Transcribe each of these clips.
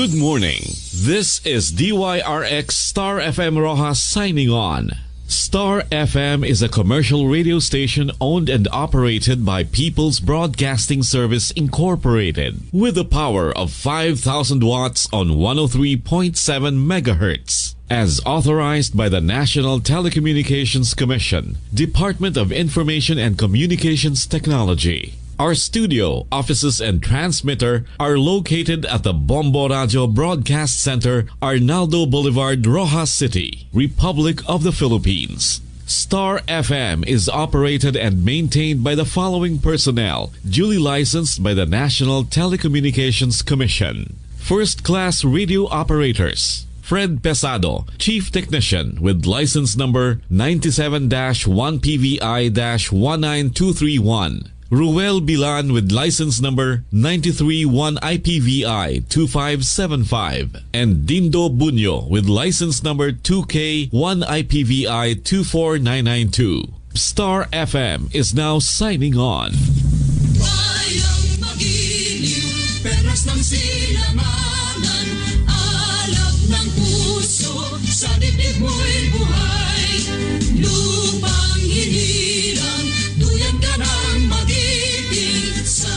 Good morning. This is DYRX Star FM Roxas signing on. Star FM is a commercial radio station owned and operated by People's Broadcasting Service Incorporated with a power of 5,000 watts on 103.7 megahertz. As authorized by the National Telecommunications Commission, Department of Information and Communications Technology. Our studio, offices, and transmitter are located at the Bombo Radio Broadcast Center, Arnaldo Boulevard, Roxas City, Republic of the Philippines. Star FM is operated and maintained by the following personnel, duly licensed by the National Telecommunications Commission. First-class radio operators. Fred Pesado, Chief Technician with license number 97-1PVI-19231. Ruel Bilan with license number 931IPVI-2575 and Dindo Bunyo with license number 2K1IPVI-24992. Star FM is now signing on. Bayang magiliw, perlas ng silanganan, alap ng puso, sa dibdib mo'y buhay, lupang hinilang, duyan ka ng magiging, sa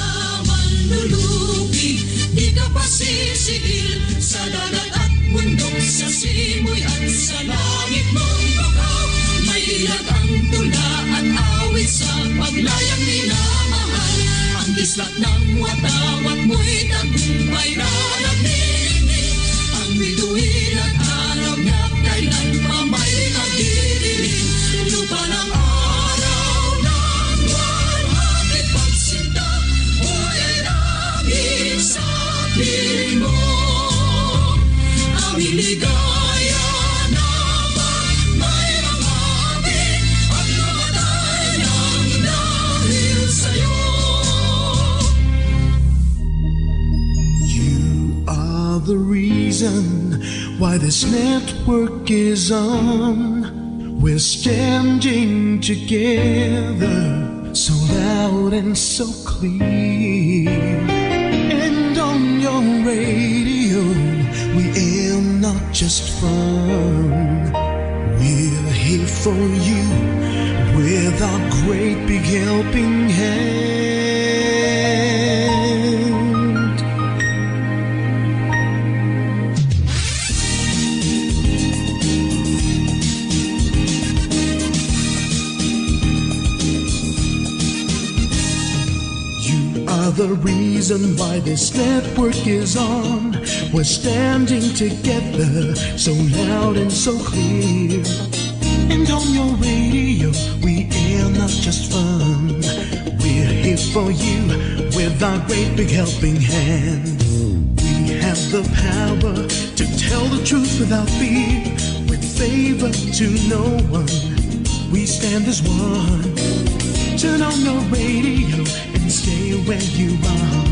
manlulubi, di ka pasisigil, sa dagat at bundok, sa simoy at sa langit mong bakaw, may ilag ang tula at awit sa paglayang minamahal, ang kislat ng watawat mo'y tagumpay na nagninig, ang bituin at araw niya kailan pa may nagdidilim, lupa ng araw ng warhati pagsinta, buhay namin sa piling mo, aming ligaya na may mangati at namatay ng dahil sa'yo. You are the reason why this network is on. We're standing together, so loud and so clear. And on your radio, we aim not just fun. We're here for you with our great big helping hand. The reason why this network is on. We're standing together, so loud and so clear. And on your radio, we air not just fun. We're here for you with our great big helping hand. We have the power to tell the truth without fear, with favor to no one. We stand as one. Turn on your radio and stay where you are.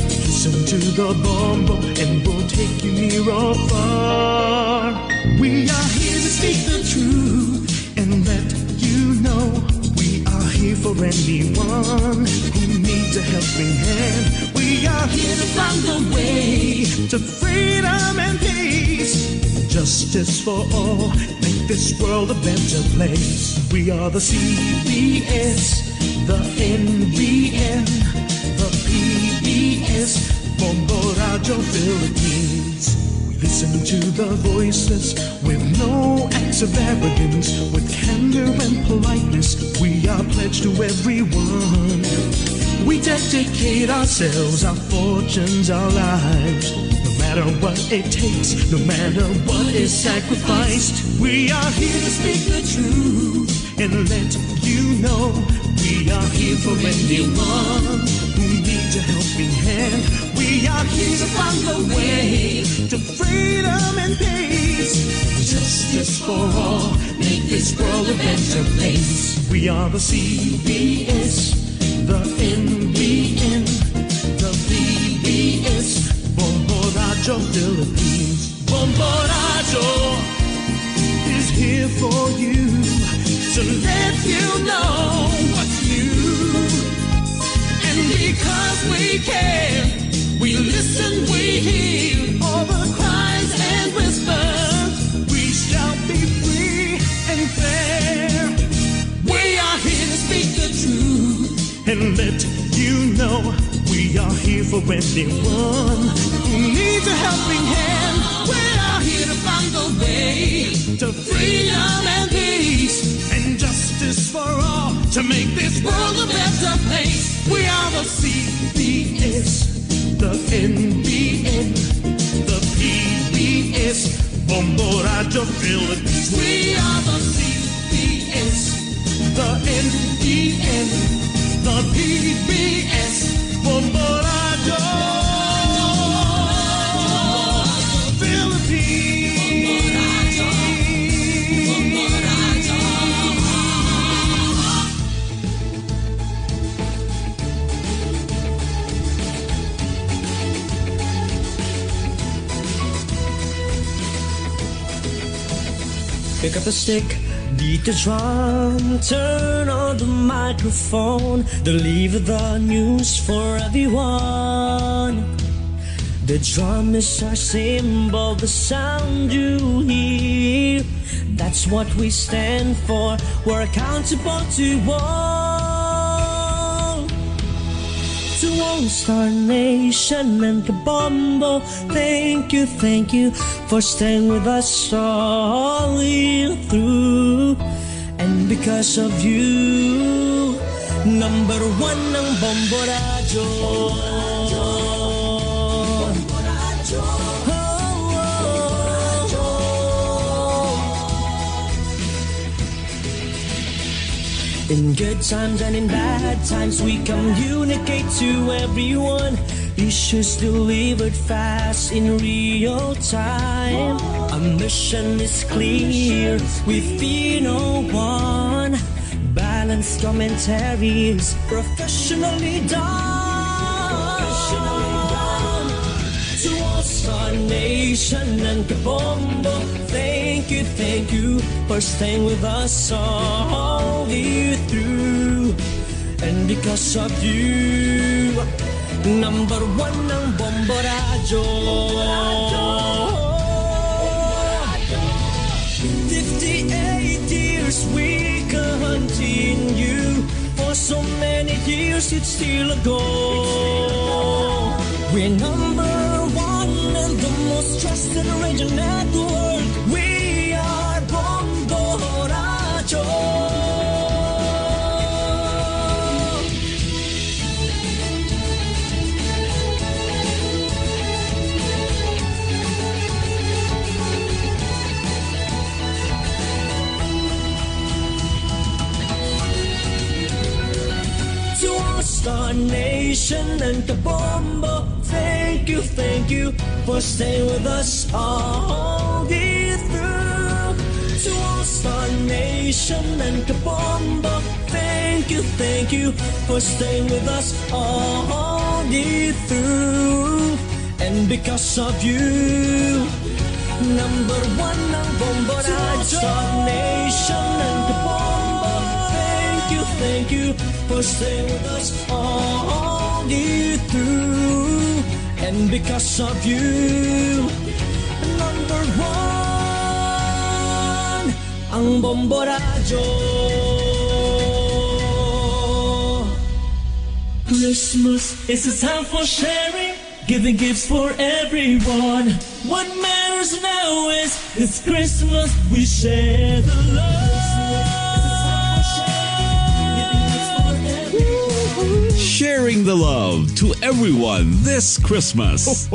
Listen to the Bombo and we'll take you near or far. We are here to speak the truth and let you know we are here for anyone who needs a helping hand. We are here to find the way to freedom and peace. Justice for all, make this world a better place. We are the CBS, the NBN, the PBS, Bombo Radio Philippines. We listen to the voices with no acts of arrogance, with candor and politeness. We are pledged to everyone. We dedicate ourselves, our fortunes, our lives. No matter what it takes, no matter what is sacrificed, we are here to speak the truth and let you know we are here for anyone who needs a helping hand. We are here to find the way to freedom and peace. Justice for all, make this world a better place. We are the CBS, the NBN, the PBS, Bombo Radio Philippines. Bombo Radio is here for you, to let you know what's new. And because we care, we listen, we hear all the for anyone who needs a helping hand. We are here to find the way to freedom and peace and justice for all, to make this world a better place. We are the CBS, the NBN, the PBS, Bombo Radio Philippines. We are the CBS, the NBN, the PBS, Bombo Radio Philippines. Pick up the stick, beat the drum, turn on the microphone, deliver the news for everyone. The drum is our symbol, the sound you hear. That's what we stand for, we're accountable to all. To all Star Nation and the Bombo, thank you for staying with us all year through. And because of you, number one ng Bombo Radio. In good times and in bad times, we communicate to everyone. Issues delivered fast in real time. Our mission is clear, we fear no one. Balanced commentaries, professionally done. To all Star Nation and the Bombo, thank you for staying with us all year through. And because of you, number one ng Bombo Radio. 58 years we continue. For so many years it's still a goal. We're number one and the most trusted radio network. We are Bombo Radio. Star Nation and the Bombo, thank you for staying with us all year through. To all Star Nation and the Bombo, thank you for staying with us all year through. And because of you, number one ng Bombo Radio. Star Nation and the Bombo, thank you for staying with us all year through. And because of you, number one ang Bombo Radio. Christmas is a time for sharing, giving gifts for everyone. What matters now is it's Christmas, we share the love. Sharing the love to everyone this Christmas.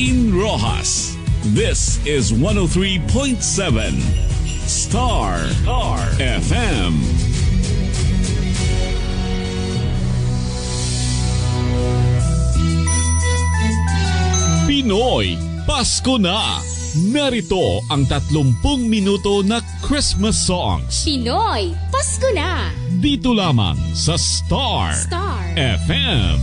In Roxas, this is 103.7 Star FM. Pinoy, Pasko na! Narito ang 30 minuto na Christmas songs. Pinoy, Pasko na! Dito lamang sa Star FM.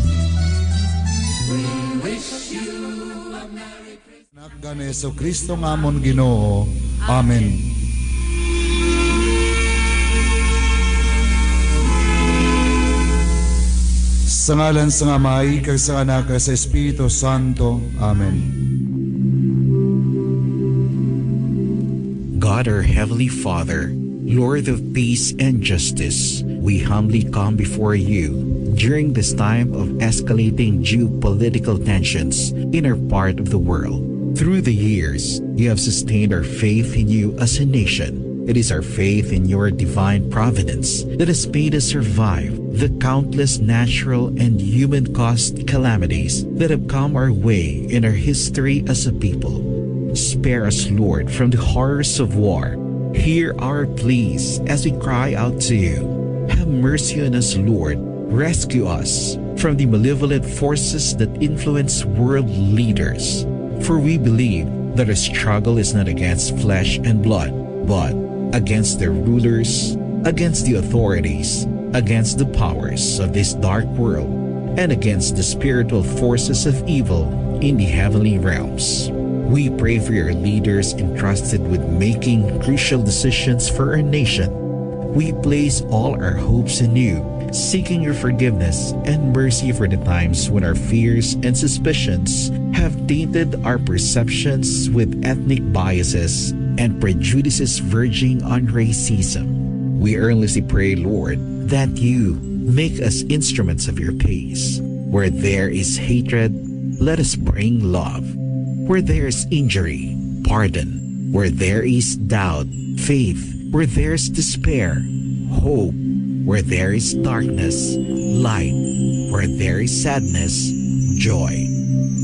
Nakgan Yesu Kristo nga amon Ginoo. Amen. Sa ngalan sa Amay, kag sa Anak, kag sa Espiritu Santo. Amen. God, our Heavenly Father, Lord of peace and justice, we humbly come before you, during this time of escalating geopolitical tensions in our part of the world. Through the years, you have sustained our faith in you as a nation. It is our faith in your divine providence that has made us survive the countless natural and human-caused calamities that have come our way in our history as a people. Spare us, Lord, from the horrors of war. Hear our pleas as we cry out to you. Have mercy on us, Lord. Rescue us from the malevolent forces that influence world leaders. For we believe that our struggle is not against flesh and blood, but against the rulers, against the authorities, against the powers of this dark world, and against the spiritual forces of evil in the heavenly realms. We pray for your leaders entrusted with making crucial decisions for our nation. We place all our hopes in you, seeking your forgiveness and mercy for the times when our fears and suspicions have tainted our perceptions with ethnic biases and prejudices verging on racism. We earnestly pray, Lord, that you make us instruments of your peace. Where there is hatred, let us bring love. Where there is injury, pardon. Where there is doubt, faith. Where there is despair, hope. Where there is darkness, light. Where there is sadness, joy.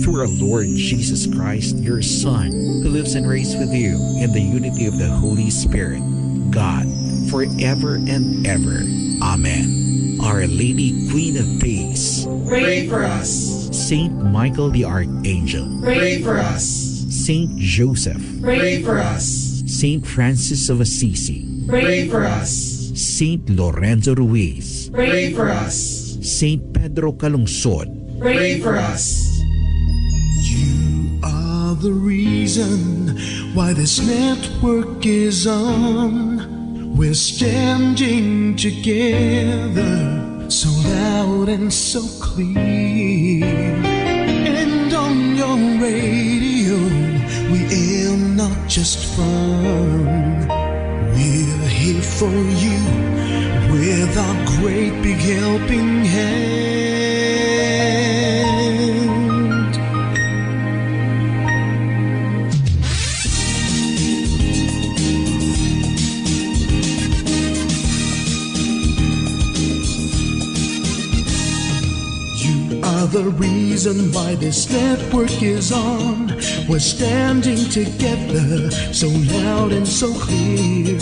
Through our Lord Jesus Christ, your Son, who lives and reigns with you in the unity of the Holy Spirit, God, forever and ever. Amen. Our Lady, Queen of Peace, Pray for us. Saint Michael the Archangel, Pray for us. Saint Joseph, Pray for us. Saint Francis of Assisi, Pray for us. Saint Lorenzo Ruiz, Pray for us. Saint Pedro Calungsod, Pray for us. You are the reason why this network is on. We're standing together, so loud and so clear. And on your radio, we aim not just fun. We're here for you with our great big helping hand. The reason why this network is on. We're standing together, so loud and so clear.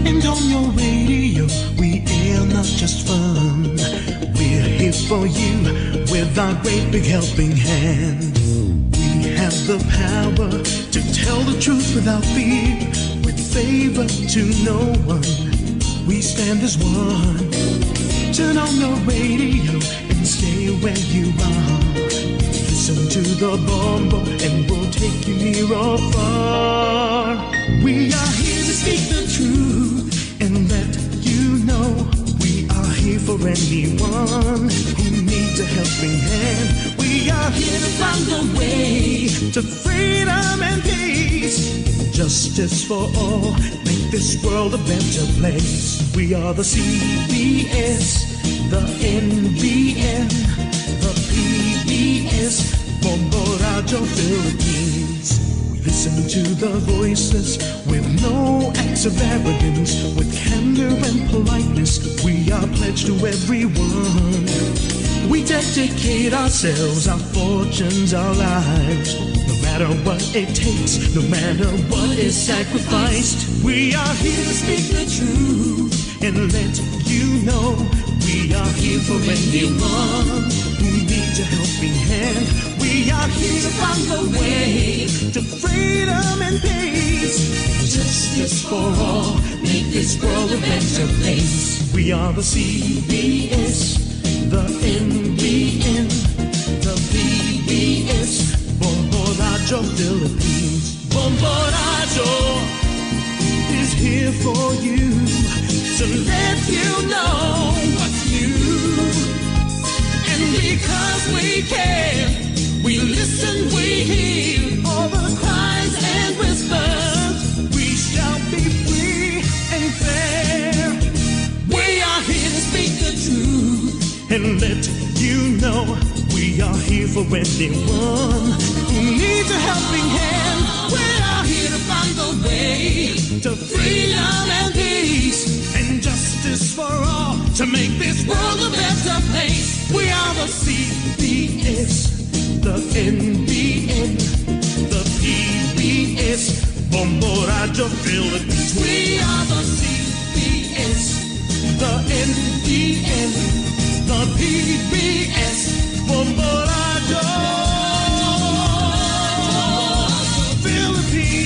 And on your radio, we air not just fun. We're here for you with our great big helping hand. We have the power to tell the truth without fear, with favor to no one. We stand as one. Turn on your radio and stay where you are. Listen to the Bombo and we'll take you near or far. We are here to speak the truth and let you know. We are here for anyone who needs a helping hand. We are here to find the way to freedom and peace. Justice for all, make this world a better place. We are the CBS, the NBN, the PBS, Bombo Radio Philippines. We listen to the voices with no acts of arrogance, with candor and politeness. We are pledged to everyone. We dedicate ourselves, our fortunes, our lives. No matter what it takes, no matter what is sacrificed. We are here to speak the truth and let you know. We are here for anyone who needs a helping hand. We are here to find the way to freedom and peace. Justice for all, make this world a better place. We are the CBS, the NBN, the PBS, Bombo Radio Philippines. Bombo Radio is here for you to let you know what's new. And because we care, we listen, we hear all the cries and whispers. We shall be free and fair. We are here to speak the truth and to anyone who needs a helping hand. We are here to find the way to freedom and peace and justice for all, to make this world a better place. We are the CBS, the NBN, the PBS, Bombo Radio Philippines. We are the CBS, the NBN, the PBS, Bombo Radio Philippines.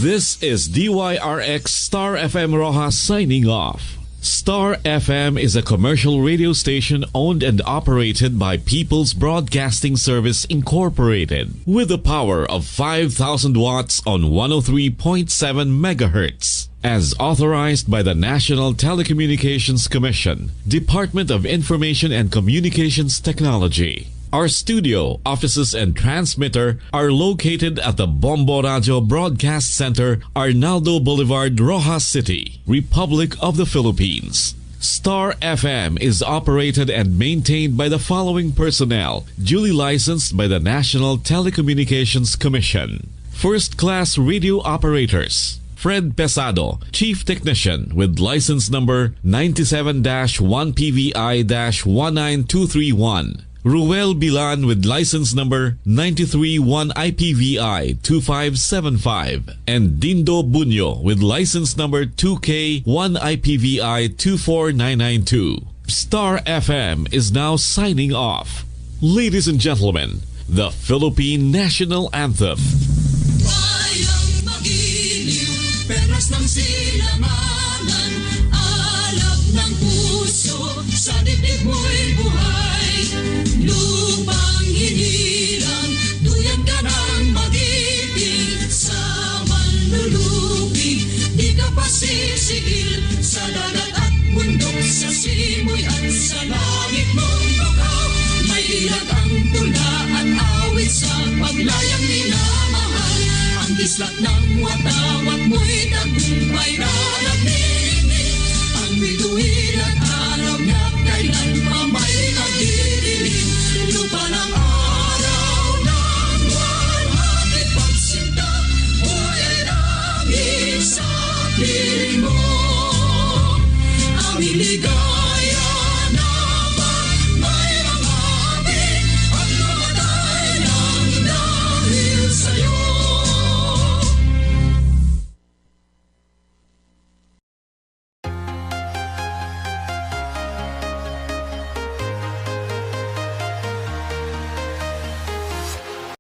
This is DYRX Star FM Roxas signing off. Star FM is a commercial radio station owned and operated by People's Broadcasting Service Incorporated with a power of 5,000 watts on 103.7 megahertz. As authorized by the National Telecommunications Commission, Department of Information and Communications Technology. Our studio, offices, and transmitter are located at the Bombo Radio Broadcast Center, Arnaldo Boulevard, Roxas City, Republic of the Philippines. Star FM is operated and maintained by the following personnel, duly licensed by the National Telecommunications Commission. First-class radio operators. Fred Pesado, Chief Technician with license number 97-1PVI-19231. Ruel Bilan with license number 931IPVI-2575. And Dindo Bunyo with license number 2K1IPVI-24992. Star FM is now signing off. Ladies and gentlemen, the Philippine National Anthem. Wayang magiliw, perlas ng silanganan, alab ng puso, sa dibdib mo'y buhay. Lupang hinilang, duyan ka ng mag-ibig, sa manlulupig, di ka pasisigil, sa dagat at bundok, sa simoy at sa langit mong bukaw. May ilag ang tula at awit sa paglayang minamahal. Ang kislat ng watawat mo'y tagumpay na nagninig. Ang bituin at araw niya kailan pa may nagdidilim. Lupa ng araw ng buwan, hatid pagsinta, buhay ay langit sa piling.